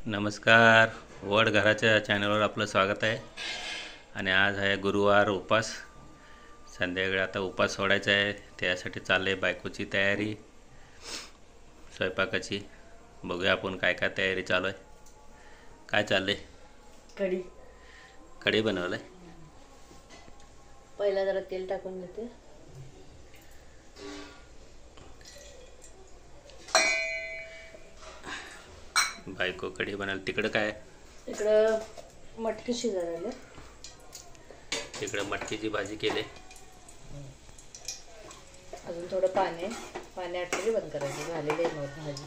नमस्कार. वड घराच्या चॅनलवर आपलं स्वागत आहे. आणि आज आहे गुरुवार, उपास. संध्याकाळी आता उपास सोडायचा आहे, त्यासाठी चालले बायकोची तयारी स्वयंपाकाची. बघूया आपण काय काय तयारी चालू आहे. काय चाललंय? कढी कढी बनवलंय. पहिला जरा तेल टाकून घेते. बायको कढी बनवली. तिकडं काय? इकडं मटकी शिजायला. तिकडं मटकीची भाजी केली. अजून थोडं पाणी आटली बंद करायची. झालेली आहे मग भाजी.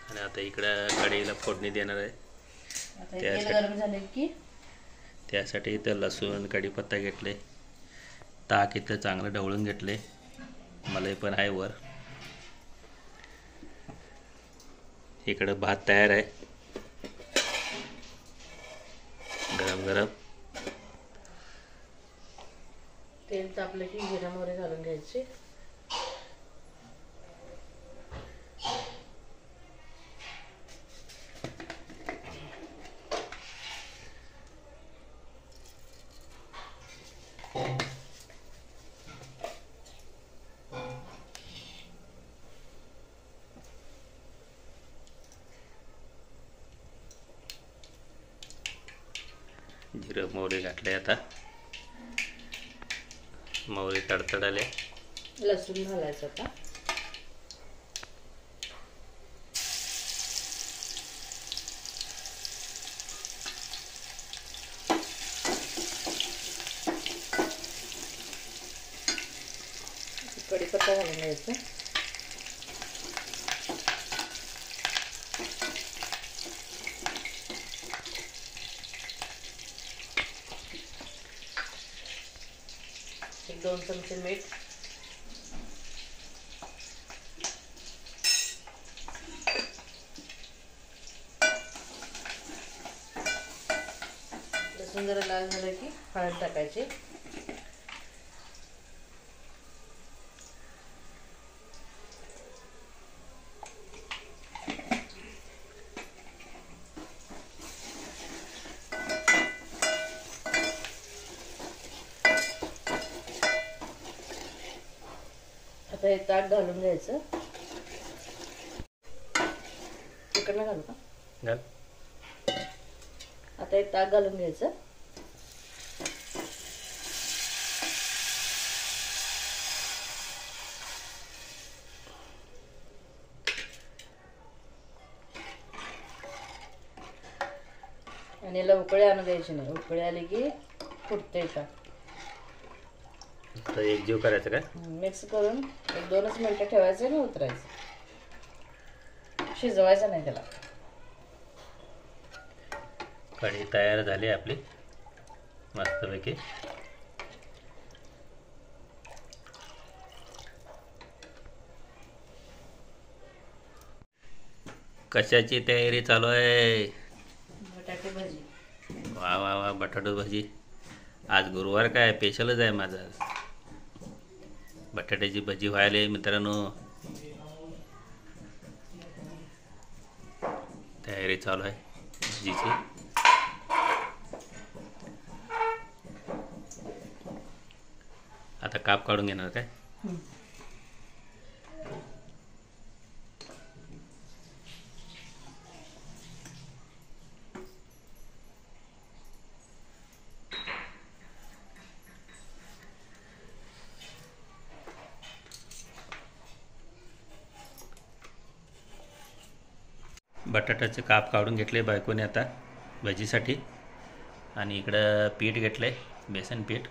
आणि आता इकडं कढीला फोडणी देणार आहे. आता तेल गरम झाले की त्यासाठी इथं लसूण, कढीपत्ता घेतले. ताक इथं चांगलं ढवळून घेतले. मलाई पण आहे वर. इकडं भात तयार आहे, गरम गरम. तेल तापलं की जिरा मोहरी घालून घ्यायची. जिरं मोहरी घातले. आता मोहरी तडतडाले. लसूण घालायचं आता. कढीपत्ता घालून घ्यायचा. एक 2 चमचे मीठ. लसूण जरा लाल झालं की हळद टाकायची. आता हे ताक घालून घ्यायचं. तिकडनं घालू का? घाल. आता हे ताक घालून घ्यायचं. आणि याला उकळी आणू द्यायची नाही. उकळी आली की फुटते ताक. तर एकजीव करायचं काय? मिक्स करून 1-2च मिनिटं ठेवायचं आणि उतरायचं. शिजवायचं नाही त्याला. कढी तयार झाली आपली मस्तपैकी. कशाची तयारी चालू आहे? बटाटे भाजी. वा वा वा, बटाटो भाजी. आज गुरुवार काय स्पेशलच आहे माझा. बटाट्याची भजी व्हायला मित्रांनो. तयारी चालू आहे भजीची. आता काप काढून घेणार काय? बटाट्याचे काप काढून घेतले बायकोने आता भजीसाठी. आणि इकडं पीठ घेतलंय, बेसन पीठ.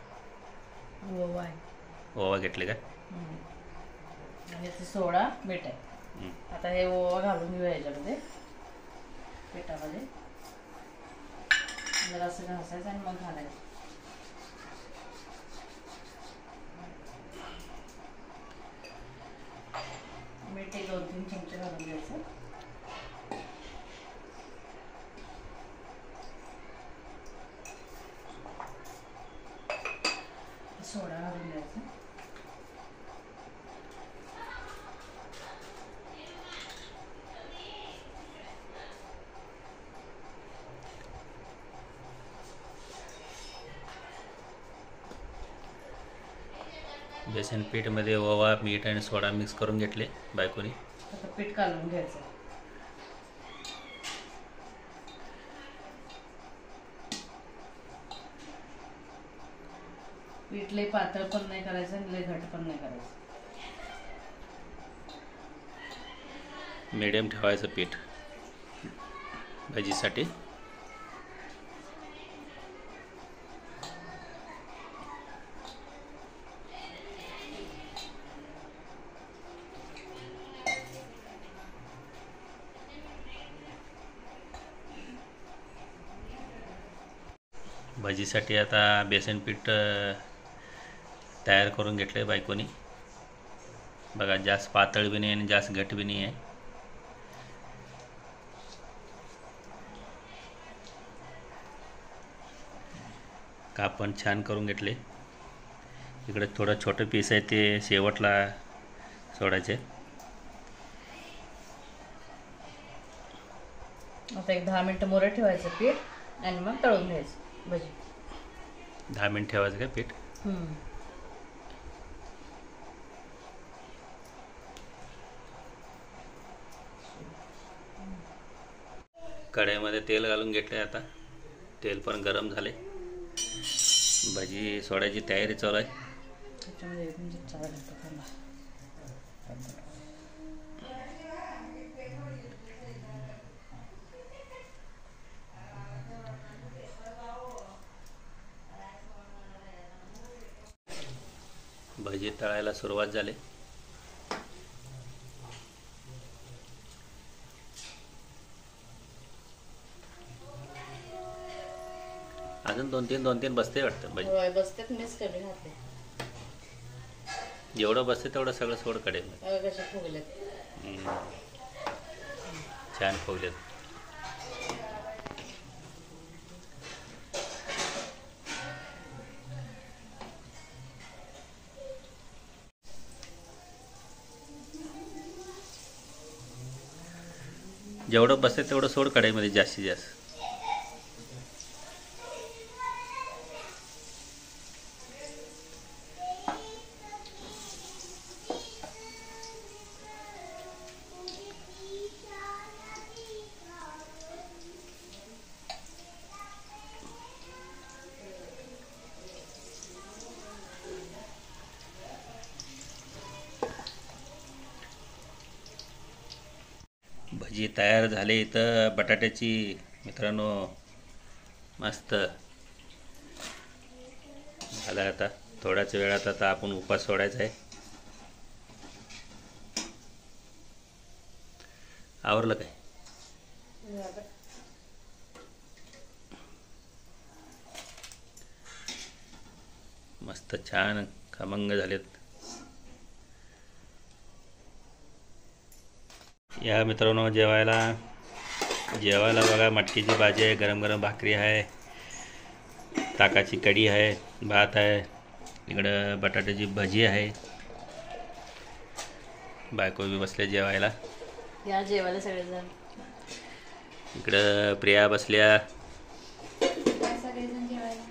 ओवा आहे. ओवा घेतले का? आणि सोडा, मीठ आहे. आता हे ओवा घालून घेऊया याच्यामध्ये, पिठामध्ये. जरा असं घासायचं आणि मग घालायचं. मीठ 2-3 चमचे घालून घ्यायचं. सोडा घालून द्यायचा. बेसन पीठमध्ये ओवा, मीठ आणि सोडा मिक्स करून घेतले बायकोनी. आता पीठ कालवून घ्यायचं. पीठ लय पातळ पण नाही करायचं आणि लय घट्ट पण नाही करायचं. मीडियम ठेवायचं पीठ भाजीसाठी. भाजीसाठी आता बेसन पीठ तयार करून घेतलं आहे बायकोनी. बघा, जास्त पातळ बी नाही आणि जास्त घट्ट बी नाही आहे. कापण छान करून घेतले. इकडे थोडं छोटं पीस आहे ते शेवटला सोडायचे. आता एक 10 मिनिटं मोरं ठेवायचं पीठ आणि मग तळून घ्यायचं भजी. 10 मिनिट ठेवायचं का पीठ? कढईमध्ये तेल घालून घेतले. आता तेल पण गरम झाले. भाजी सोडायची तयारी चालू आहे. त्याच्यामध्ये म्हणजे 4 घालतो कांदा. भाजी तळायला सुरुवात झाली. अजून दोन तीन बसते वाटतं भाजी. होय, बसतेत. मीच कमी घातले. जेवढं बसते तेवढं सगळं सोड कढईत. कशा फुगलेत. छान फुगलेत. जेवढं बसते तेवढं सोड कढईमध्ये जास्तीत जास्त. भजी तयार झाले. इथं बटाट्याची मित्रांनो मस्त झालं. आता थोड्याच वेळात आता आपण उपास सोडायचा आहे. आवरलं काय? मस्त छान खमंग झालेत. या मित्रांनो जेवायला बघा, मटकीची भाजी आहे, गरम गरम भाकरी आहे, ताकाची कढी आहे, भात आहे, इकडं बटाट्याची भजी आहे. बायको बी बसले जेवायला. या जेवायला सगळेजण. इकडं प्रिया बसल्या सगळेजण जेवायला.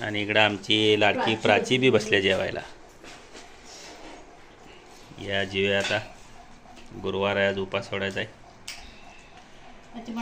आणि इकडं आमची लाडकी प्राची बी बसल्या जेवायला. या जेवूया आता. गुरुवार आहे, आज उपास सोडायचा आहे. मटकी